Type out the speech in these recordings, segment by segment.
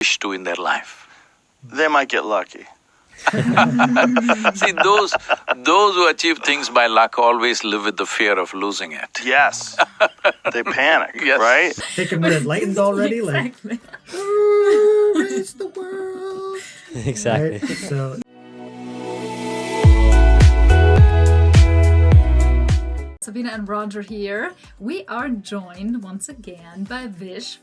wish to in their life. They might get lucky. See, those who achieve things by luck always live with the fear of losing it. Yes. They panic, Yes. right? Thinking we're enlightened already, Exactly. raise the world. Exactly. Right? So Sabina and Roger here. We are joined once again by Vish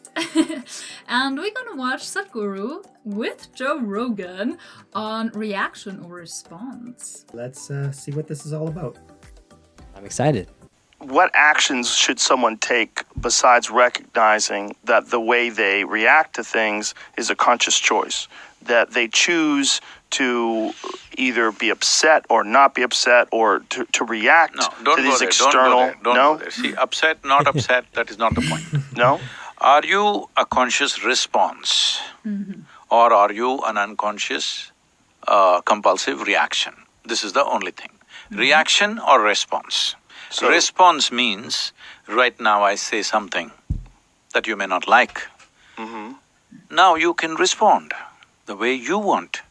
and we're gonna watch Sadhguru with Joe Rogan on reaction or response. let's see what this is all about. I'm excited. What actions should someone take besides recognizing that the way they react to things is a conscious choice? That they choose to either be upset or not be upset or to react No, don't to go these there, external... don't no? go there. See, upset, not upset, that is not the point. No? Are you a conscious response or are you an unconscious compulsive reaction? This is the only thing. Reaction or response? So- Response means, right now I say something that you may not like. Now you can respond the way you want,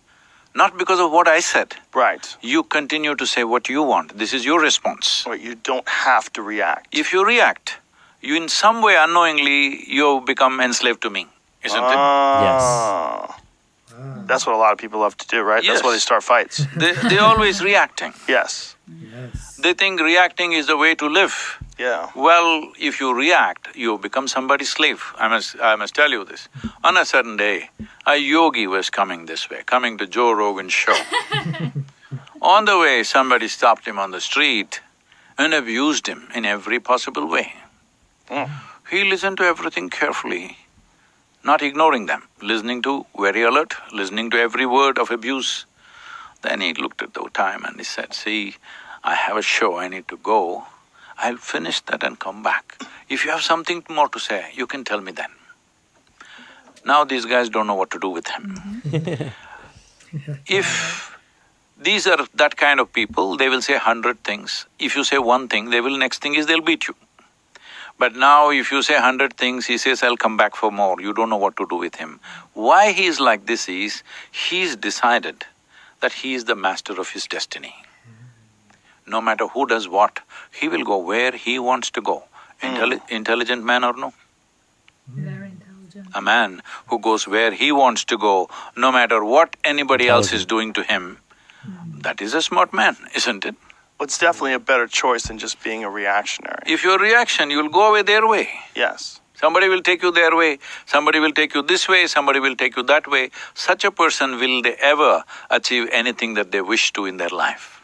not because of what I said. Right. You continue to say what you want. This is your response. Right. You don't have to react. If you react, you in some way unknowingly, you become enslaved to me, isn't it? Ah. That's what a lot of people love to do, right? That's why they Yes. start fights. They're always reacting. Yes. Yes. They think reacting is the way to live. Yeah. Well, if you react, you become somebody's slave. I must tell you this. On a certain day, a yogi was coming this way, coming to Joe Rogan's show. On the way, somebody stopped him on the street and abused him in every possible way. He listened to everything carefully, not ignoring them, listening to, very alert, listening to every word of abuse. Then he looked at the time and he said, "See, I have a show, I need to go. I'll finish that and come back. If you have something more to say, you can tell me then." Now these guys don't know what to do with him. If these are that kind of people, they will say 100 things. If you say one thing, next thing is they'll beat you. But now if you say 100 things, he says, "I'll come back for more," you don't know what to do with him. Why he is like this is, he's decided that he is the master of his destiny. No matter who does what, he will go where he wants to go. Intelligent man or no? Very intelligent. A man who goes where he wants to go, no matter what anybody else is doing to him, that is a smart man, isn't it? Well, it's definitely a better choice than just being a reactionary. If you're a reaction, you'll go away their way. Yes. Somebody will take you their way, somebody will take you this way, somebody will take you that way. Such a person, will they ever achieve anything that they wish to in their life?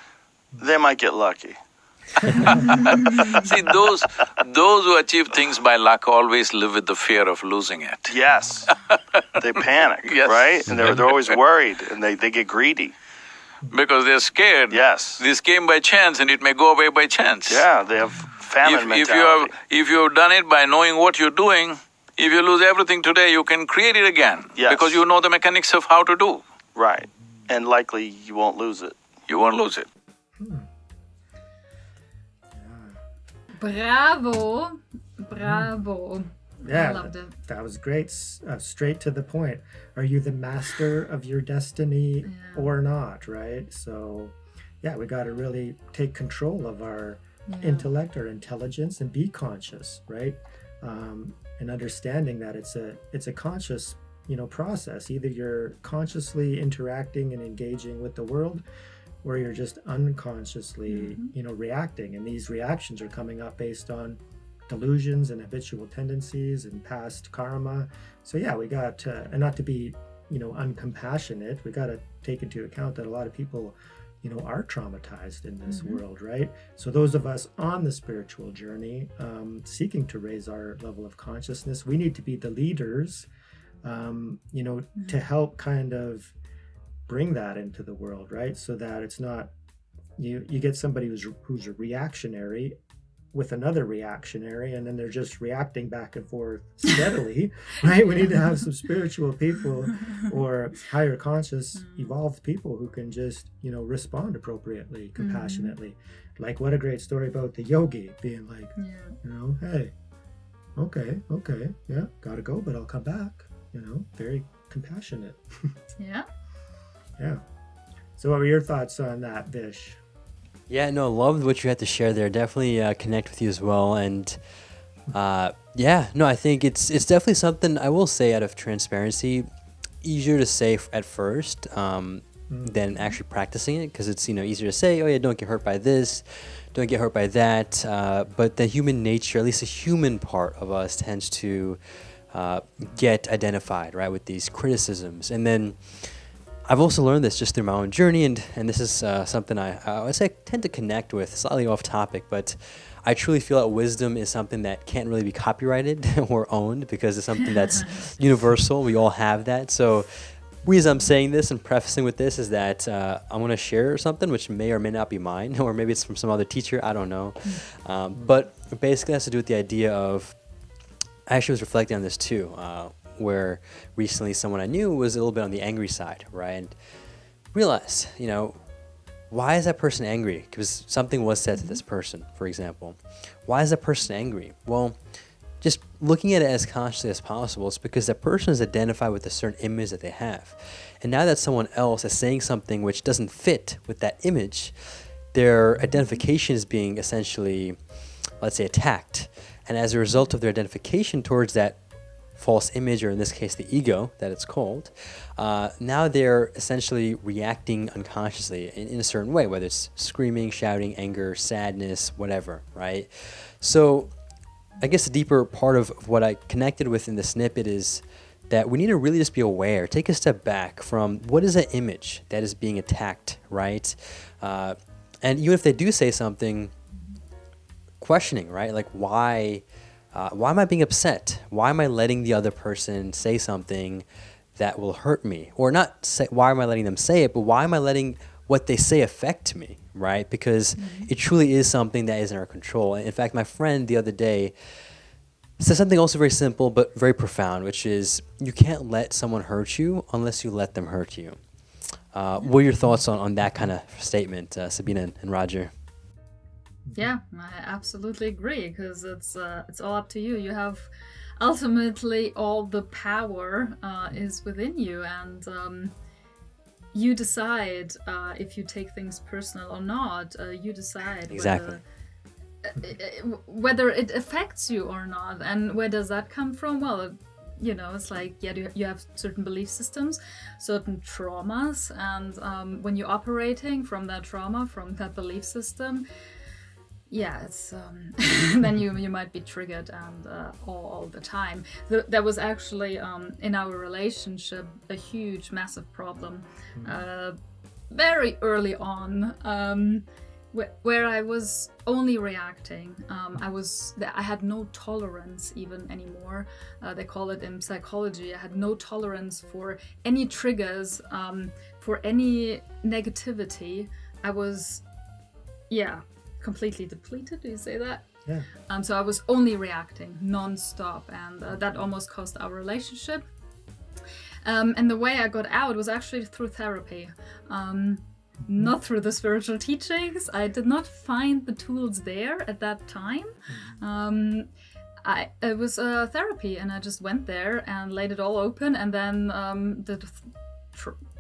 They might get lucky. See, those who achieve things by luck always live with the fear of losing it. Yes. They panic, Yes. right? And they're always worried and they get greedy. Because they're scared. Yes. This came by chance and it may go away by chance. Yeah, they have famine mentality. If you have done it by knowing what you're doing, if you lose everything today, you can create it again. Yes. Because you know the mechanics of how to do. Right. And likely you won't lose it. You won't lose it. Bravo! Bravo! Yeah, I loved it. that was great. Straight to the point. Are you the master of your destiny or not, right? So, yeah, we got to really take control of our intellect, our intelligence, and be conscious, right? And understanding that it's a conscious, process. Either you're consciously interacting and engaging with the world, or you're just unconsciously, reacting. And these reactions are coming up based on delusions and habitual tendencies and past karma. So yeah, we got to, and not to be, uncompassionate, we got to take into account that a lot of people, are traumatized in this world, right? So those of us on the spiritual journey, seeking to raise our level of consciousness, we need to be the leaders, to help kind of bring that into the world, right? So that it's not, you get somebody who's a reactionary with another reactionary, and then they're just reacting back and forth steadily, right? We need to have some spiritual people or higher conscious, evolved people who can just, respond appropriately, compassionately. Like, what a great story about the yogi being like, hey, okay, yeah, gotta go, but I'll come back. Very compassionate. Yeah. Yeah. So what were your thoughts on that, Vish? Yeah, no, loved what you had to share there. Definitely connect with you as well. And yeah, no, I think it's definitely something I will say out of transparency, easier to say at first than actually practicing it, because it's, easier to say, oh yeah, don't get hurt by this, don't get hurt by that. But the human nature, at least the human part of us, tends to get identified, right, with these criticisms. And then I've also learned this just through my own journey, and this is something I would say I tend to connect with, slightly off topic, but I truly feel that wisdom is something that can't really be copyrighted or owned, because it's something that's universal. We all have that. So the reason I'm saying this and prefacing with this is that I'm going to share something which may or may not be mine, or maybe it's from some other teacher, I don't know. But basically it has to do with the idea of, I actually was reflecting on this too, where recently someone I knew was a little bit on the angry side, right? And realized, why is that person angry? Because something was said to this person, for example. Why is that person angry? Well, just looking at it as consciously as possible, it's because that person is identified with a certain image that they have. And now that someone else is saying something which doesn't fit with that image, their identification is being essentially, let's say, attacked. And as a result of their identification towards that false image, or in this case the ego that it's called, now they're essentially reacting unconsciously in a certain way, whether it's screaming, shouting, anger, sadness, whatever, right? So I guess the deeper part of what I connected with in the snippet is that we need to really just be aware, take a step back from what is that image that is being attacked, right? And even if they do say something, questioning, right? Like, why am I being upset? Why am I letting the other person say something that will hurt me? Or not say, why am I letting them say it, but why am I letting what they say affect me, right? Because it truly is something that is in our control. In fact, my friend the other day said something also very simple but very profound, which is, you can't let someone hurt you unless you let them hurt you. What are your thoughts on that kind of statement, Sabina and Roger? Yeah, I absolutely agree, because it's all up to you. You have ultimately all the power is within you, and you decide if you take things personal or not. You decide Exactly. whether it affects you or not. And where does that come from? Well, it's like, yeah, you have certain belief systems, certain traumas, and when you're operating from that trauma, from that belief system, yeah, it's then you might be triggered, and all the time. There was actually in our relationship a huge, massive problem very early on, where I was only reacting. I had no tolerance even anymore. They call it in psychology. I had no tolerance for any triggers, for any negativity. I was, completely depleted. Do you say that? Yeah. So I was only reacting non-stop, and that almost cost our relationship. And the way I got out was actually through therapy, not through the spiritual teachings. I did not find the tools there at that time. It was therapy, and I just went there and laid it all open, and then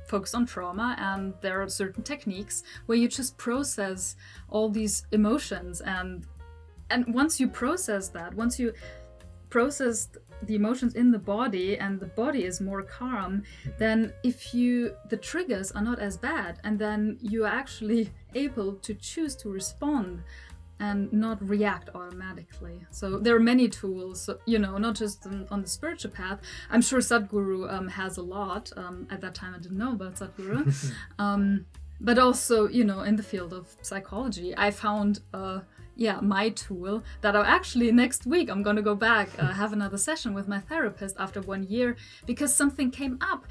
focus on trauma, and there are certain techniques where you just process all these emotions, and once you process the emotions in the body, and the body is more calm, then the triggers are not as bad, and then you're actually able to choose to respond and not react automatically. So there are many tools, not just on the spiritual path. I'm sure Sadhguru has a lot. At that time I didn't know about Sadhguru. But also, in the field of psychology, I found my tool that next week I'm going to go back, have another session with my therapist after 1 year, because something came up,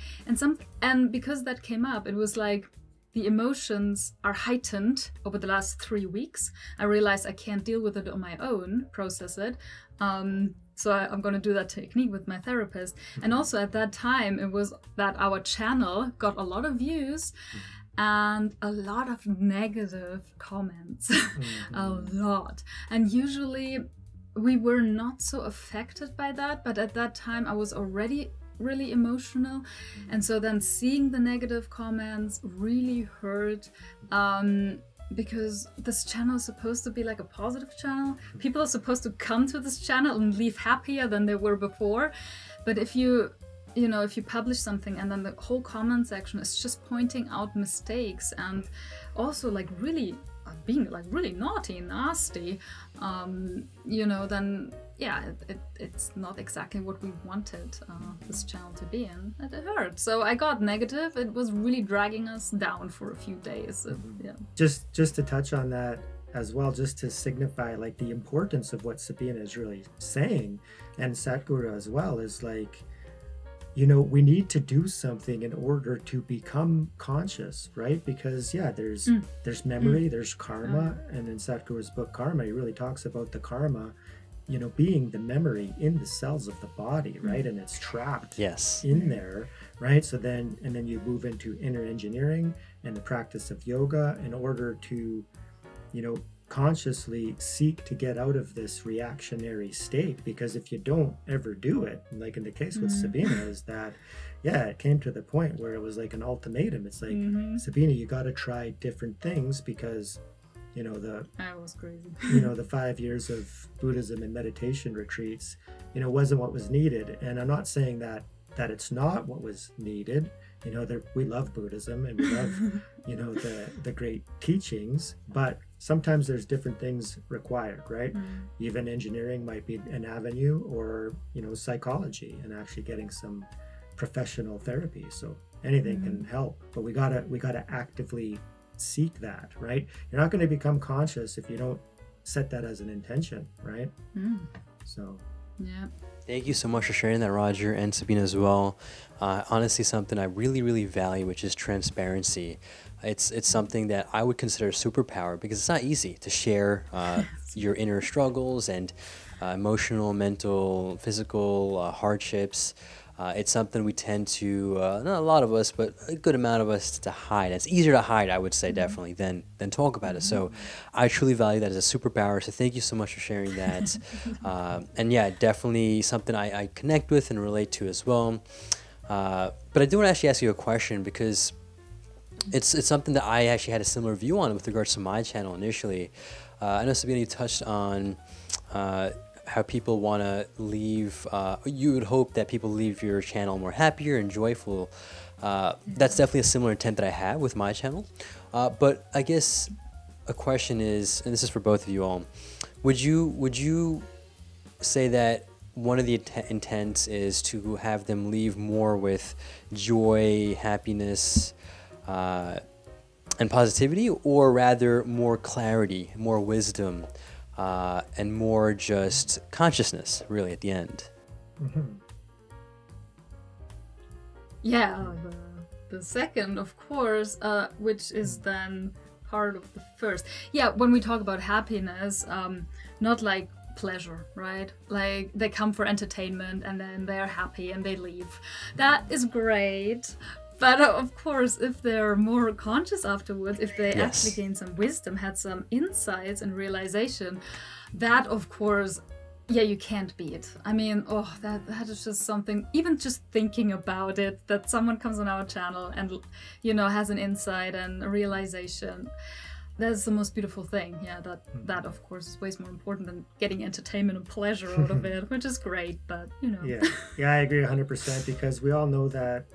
and because that came up, it was like, the emotions are heightened over the last 3 weeks. I realized I can't deal with it on my own, process it. So I'm going to do that technique with my therapist. And also at that time, it was that our channel got a lot of views and a lot of negative comments, a lot. And usually we were not so affected by that, but at that time I was already really emotional. And so then seeing the negative comments really hurt, because this channel is supposed to be like a positive channel. People are supposed to come to this channel and leave happier than they were before. But if you publish something and then the whole comment section is just pointing out mistakes and also like really being like really naughty and nasty, then yeah, it's not exactly what we wanted this channel to be, and it hurt. So I got negative. It was really dragging us down for a few days. Yeah. Just to touch on that as well, just to signify like the importance of what Sabina is really saying, and Sadhguru as well, is like, we need to do something in order to become conscious, right? Because there's memory, there's karma, and in Sadhguru's book Karma, he really talks about the karma, being the memory in the cells of the body, right? And it's trapped in there, right? So then you move into inner engineering and the practice of yoga in order to, consciously seek to get out of this reactionary state. Because if you don't ever do it, like in the case with Sabina, is that it came to the point where it was like an ultimatum. It's like, Sabina, you got to try different things, because I was crazy. The 5 years of Buddhism and meditation retreats, wasn't what was needed. And I'm not saying that it's not what was needed. We love Buddhism and we love, the great teachings, but sometimes there's different things required, right? Even engineering might be an avenue, or, psychology and actually getting some professional therapy. So anything can help, but we gotta actively seek that, right? You're not going to become conscious if you don't set that as an intention, right? So yeah. Thank you so much for sharing that, Roger, and Sabina as well. Honestly, something I really, really value, which is transparency. It's something that I would consider a superpower, because it's not easy to share your inner struggles and emotional, mental, physical hardships. It's something we tend to, not a lot of us, but a good amount of us, to hide. It's easier to hide, I would say, definitely, than talk about it. So I truly value that as a superpower. So thank you so much for sharing that. And yeah, definitely something I connect with and relate to as well. But I do want to actually ask you a question, because it's something that I actually had a similar view on with regards to my channel initially. I know, Sabina, you touched on how people want to leave, you would hope that people leave your channel more happier and joyful. That's definitely a similar intent that I have with my channel. But I guess a question is, and this is for both of you all, would you say that one of the intents is to have them leave more with joy, happiness, and positivity, or rather more clarity, more wisdom, and more just consciousness, really, at the end? Yeah, the second, of course, which is then part of the first. Yeah, when we talk about happiness, not like pleasure, right? Like they come for entertainment and then they're happy and they leave. That is great. But of course, if they're more conscious afterwards, if they actually gain some wisdom, had some insights and realization, that of course, you can't beat. I mean, that is just something, even just thinking about it, that someone comes on our channel and, has an insight and a realization. That's the most beautiful thing. Yeah, that of course is way more important than getting entertainment and pleasure out of it, which is great, but Yeah, I agree 100%, because we all know that,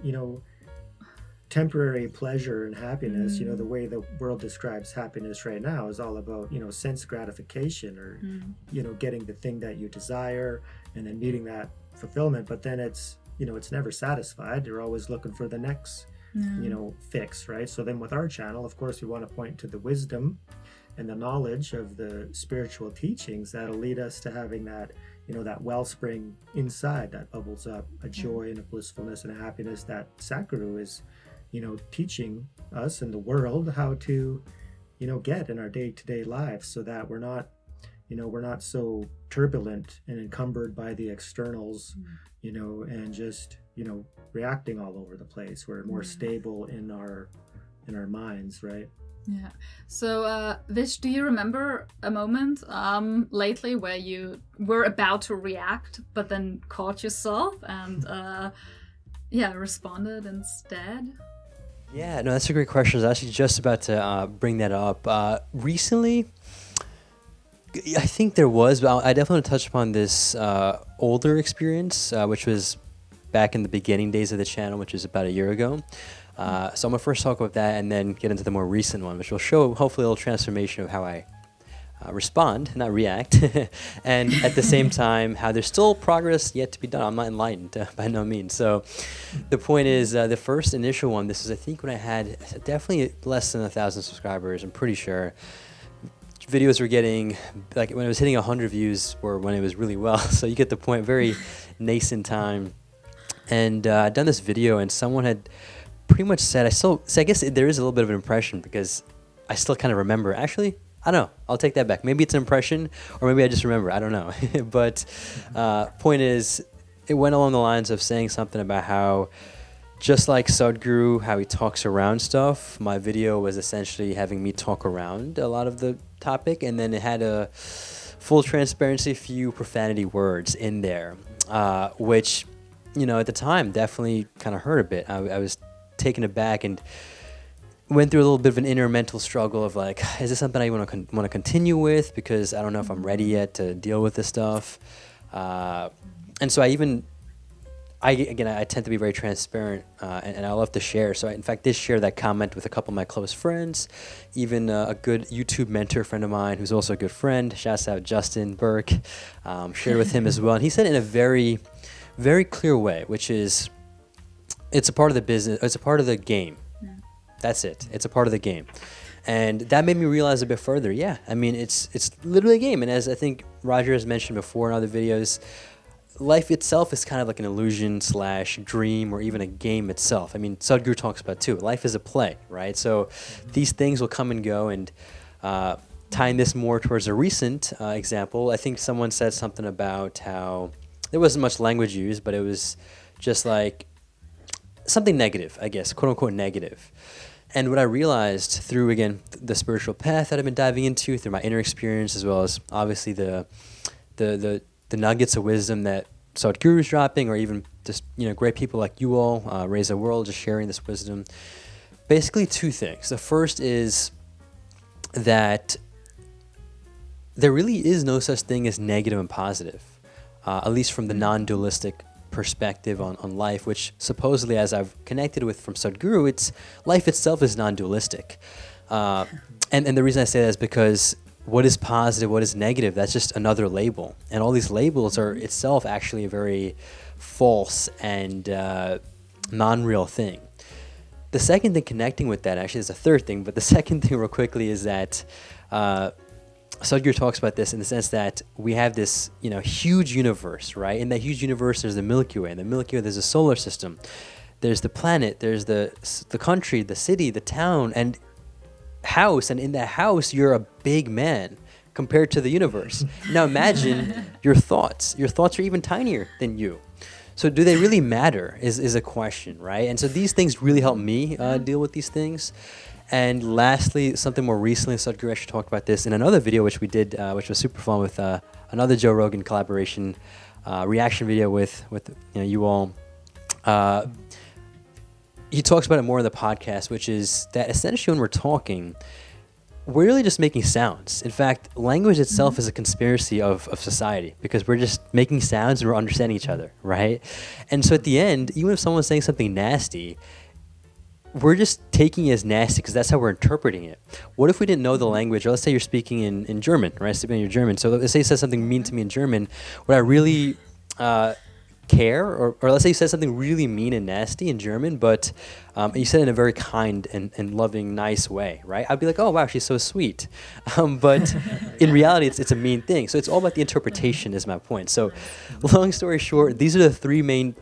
temporary pleasure and happiness, the way the world describes happiness right now is all about, sense gratification, or, getting the thing that you desire and then meeting that fulfillment. But then it's never satisfied. You're always looking for the next, fix, right? So then with our channel, of course, we want to point to the wisdom and the knowledge of the spiritual teachings that'll lead us to having that, that wellspring inside that bubbles up, a joy and a blissfulness and a happiness that Sadhguru is, teaching us in the world how to, get in our day-to-day lives, so that we're not so turbulent and encumbered by the externals, and just, reacting all over the place. We're more stable in our minds, right? Yeah. So, Vish, do you remember a moment lately where you were about to react, but then caught yourself and responded instead? Yeah, no, that's a great question. I was actually just about to bring that up. Recently, I think there was, but I definitely want to touch upon this older experience, which was back in the beginning days of the channel, which was about a year ago. So I'm going to first talk about that and then get into the more recent one, which will show hopefully a little transformation of how I respond, not react. And at the same time, how there's still progress yet to be done. I'm not enlightened by no means. So the point is, the first initial one, this is I think when I had definitely less than 1,000 subscribers, I'm pretty sure. Videos were getting, like when it was hitting 100 views or when it was really well. So you get the point, very nascent time. And I'd done this video and someone had pretty much said, so I guess there is a little bit of an impression because I still kind of remember. Actually, I don't know. I'll take that back. Maybe it's an impression or maybe I just remember. I don't know. But point is, it went along the lines of saying something about how just like Sadhguru, how he talks around stuff, my video was essentially having me talk around a lot of the topic, and then it had a full transparency, few profanity words in there, which, you know, at the time definitely kind of hurt a bit. I was taken aback and went through a little bit of an inner mental struggle of like, is this something I want to continue with? Because I don't know if I'm ready yet to deal with this stuff. And so I tend to be very transparent, and I love to share. So I, in fact, did share that comment with a couple of my close friends, even a good YouTube mentor friend of mine who's also a good friend. Shouts out Justin Burke. Shared with him as well. And he said it in a very, very clear way, which is, it's a part of the business. It's a part of the game. That's it. It's a part of the game. And that made me realize a bit further. Yeah, I mean, it's literally a game. And as I think Roger has mentioned before in other videos, life itself is kind of like an illusion / dream or even a game itself. I mean, Sadhguru talks about too. Life is a play, right? So these things will come and go. And tying this more towards a recent example, I think someone said something about how there wasn't much language used, but it was just like something negative, I guess, quote unquote negative. And what I realized through, again, the spiritual path that I've been diving into, through my inner experience, as well as obviously the nuggets of wisdom that Sadhguru is dropping, or even just, you know, great people like you all, Raise the World, just sharing this wisdom. Basically two things. The first is that there really is no such thing as negative and positive, at least from the non-dualistic perspective on life, which supposedly, as I've connected with from Sadhguru, it's life itself is non-dualistic. And the reason I say that is because what is positive, what is negative, that's just another label. And all these labels are itself actually a very false and non-real thing. The second thing connecting with that, actually, is a third thing, but the second thing real quickly is that Sadhguru talks about this in the sense that we have this, you know, huge universe, right? In that huge universe, there's the Milky Way. In the Milky Way, there's a solar system. There's the planet. There's the country, the city, the town, and house. And in that house, you're a big man compared to the universe. Now imagine your thoughts. Your thoughts are even tinier than you. So do they really matter is a question, right? And so these things really help me deal with these things. And lastly, something more recently, Sadhguru actually talked about this in another video which we did, which was super fun with another Joe Rogan collaboration reaction video with you all. He talks about it more in the podcast, which is that essentially when we're talking, we're really just making sounds. In fact, language itself is a conspiracy of society because we're just making sounds and we're understanding each other, right? And so at the end, even if someone's saying something nasty, we're just taking it as nasty because that's how we're interpreting it. What if we didn't know the language? Or let's say you're speaking in German, right? Speaking in German. So let's say you said something mean to me in German. Would I really care? Or let's say you said something really mean and nasty in German, but you said it in a very kind and loving, nice way, right? I'd be like, oh, wow, she's so sweet. But in reality, it's a mean thing. So it's all about the interpretation is my point. So long story short, these are the three main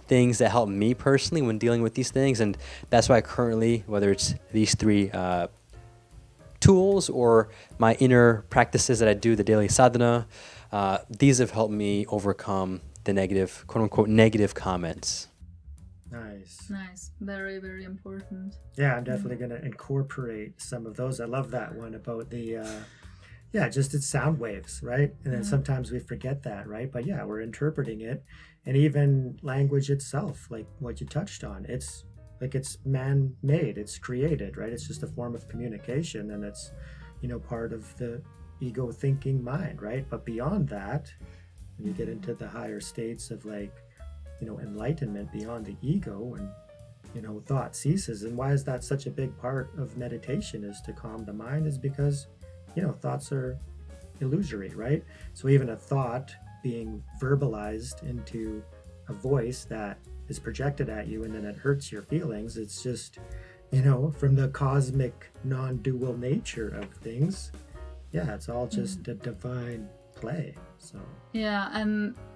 things that help me personally when dealing with these things, and that's why currently, whether it's these three tools or my inner practices that I do, the daily sadhana, these have helped me overcome the negative, quote unquote, negative comments. Nice. Very, very important. Yeah, I'm definitely going to incorporate some of those. I love that one about the just it's sound waves, right? And then sometimes we forget that, right? But yeah, we're interpreting it. And even language itself, like what you touched on, it's man-made, it's created, right? It's just a form of communication, and it's, part of the ego thinking mind, right? But beyond that, when you get into the higher states of enlightenment beyond the ego, and thought ceases. And why is that such a big part of meditation, is to calm the mind? Is because thoughts are illusory, right? So even a thought being verbalized into a voice that is projected at you, and then it hurts your feelings, it's just from the cosmic non-dual nature of things. Yeah, it's all just a divine play. So yeah,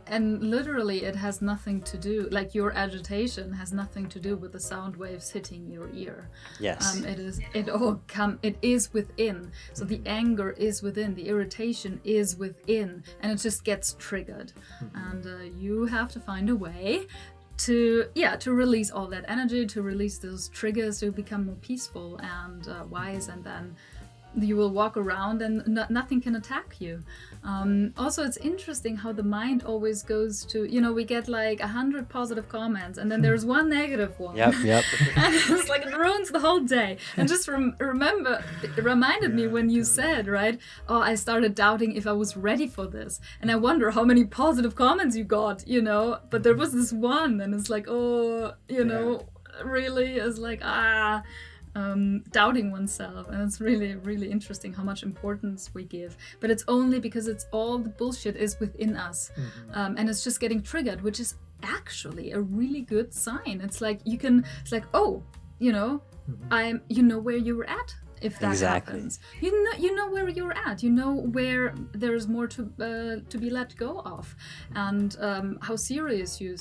and literally it has nothing to do, like your agitation has nothing to do with the sound waves hitting your ear. Yes. It is within. So the anger is within, the irritation is within, and it just gets triggered. And you have to find a way to release all that energy, to release those triggers, to become more peaceful and wise, and then you will walk around and nothing can attack you. Also, it's interesting how the mind always goes to, we get like 100 positive comments, and then there's one negative one. Yep. And it's like it ruins the whole day. And just remember, it reminded me when you said, right, I started doubting if I was ready for this. And I wonder how many positive comments you got, but there was this one, and it's like, really, it's like, doubting oneself. And it's really, really interesting how much importance we give, but it's only because it's all the bullshit is within us. And it's just getting triggered, which is actually a really good sign. It's like where you were at. If that happens, you know where you're at. You know where there's more to be let go of, and how serious you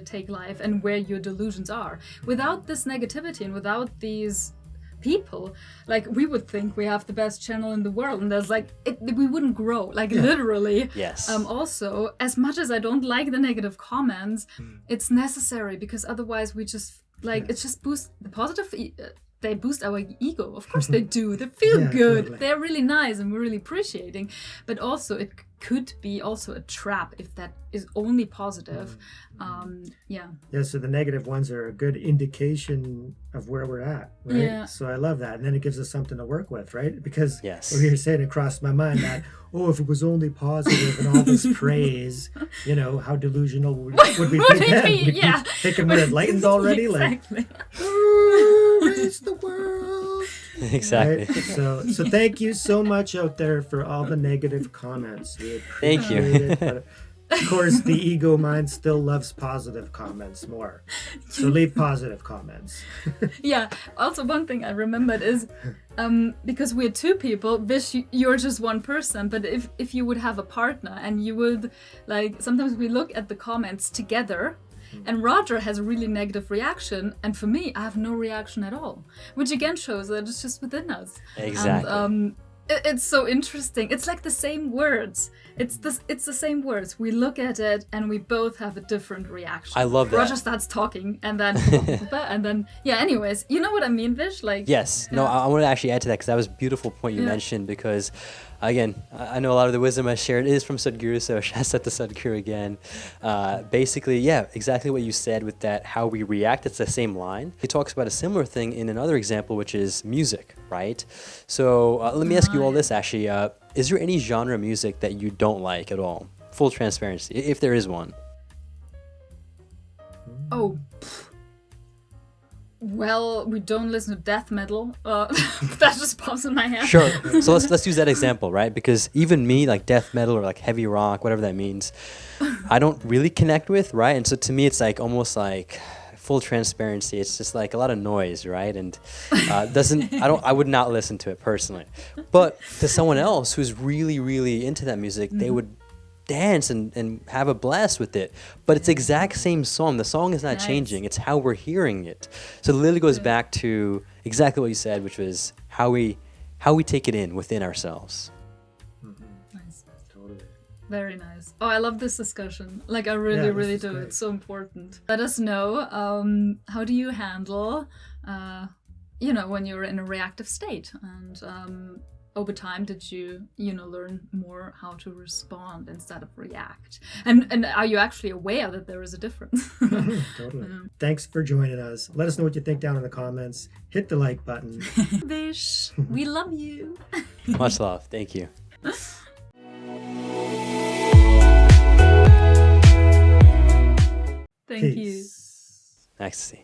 take life, and where your delusions are. Without this negativity and without these people, like, we would think we have the best channel in the world, and there's we wouldn't grow. Literally. Yes. Also, as much as I don't like the negative comments, it's necessary, because otherwise we just it just boosts the positive. They boost our ego. Of course they do. They feel good. Totally. They're really nice, and we're really appreciating. But also it could be also a trap if that is only positive. So the negative ones are a good indication of where we're at, right? Yeah. So I love that. And then it gives us something to work with, right? Because what you're saying, it crossed my mind that, if it was only positive and all this praise, how delusional would we be then? We'd be thinking we're enlightened already. Exactly. Raise the world. Exactly. Right? So thank you so much out there for all the negative comments. We appreciate Thank you. it. But of course, the ego mind still loves positive comments more. So leave positive comments. Yeah. Also, one thing I remembered is, because we're two people, Vish, you're just one person. But if you would have a partner, and you would, sometimes we look at the comments together, and Roger has a really negative reaction, and for me, I have no reaction at all, which again shows that it's just within us. Exactly. And, it's so interesting. It's like the same words. It's the same words. We look at it, and we both have a different reaction. I love that. Roger starts talking, and then anyways, you know what I mean, Vish? Yes. No, I want to actually add to that, because that was a beautiful point you mentioned, because again, I know a lot of the wisdom I shared is from Sadhguru, so shouts out to Sadhguru again. Basically, exactly what you said with that, how we react, it's the same line. He talks about a similar thing in another example, which is music, right? So let me ask you all this, actually. Is there any genre of music that you don't like at all? Full transparency, if there is one. Oh, well, we don't listen to death metal. That just pops in my head. Sure. So let's use that example, right? Because even me, like death metal or heavy rock, whatever that means, I don't really connect with, right? And so to me, it's almost like full transparency. It's just a lot of noise, right? And I would not listen to it personally. But to someone else who's really, really into that music, they would dance and have a blast with it. But it's the exact same song. The song is not changing. It's how we're hearing it. So it literally goes back to exactly what you said, which was how we take it in within ourselves. Nice. Totally. Very nice. Oh, I love this discussion. I really, really do. Great. It's so important. Let us know, how do you handle, when you're in a reactive state? And over time did you learn more how to respond instead of react? And are you actually aware that there is a difference? Totally. Thanks for joining us. Let us know what you think down in the comments. Hit the like button. Vish, we love you. Much love. Thank you. Thank you. Peace. Nice to see.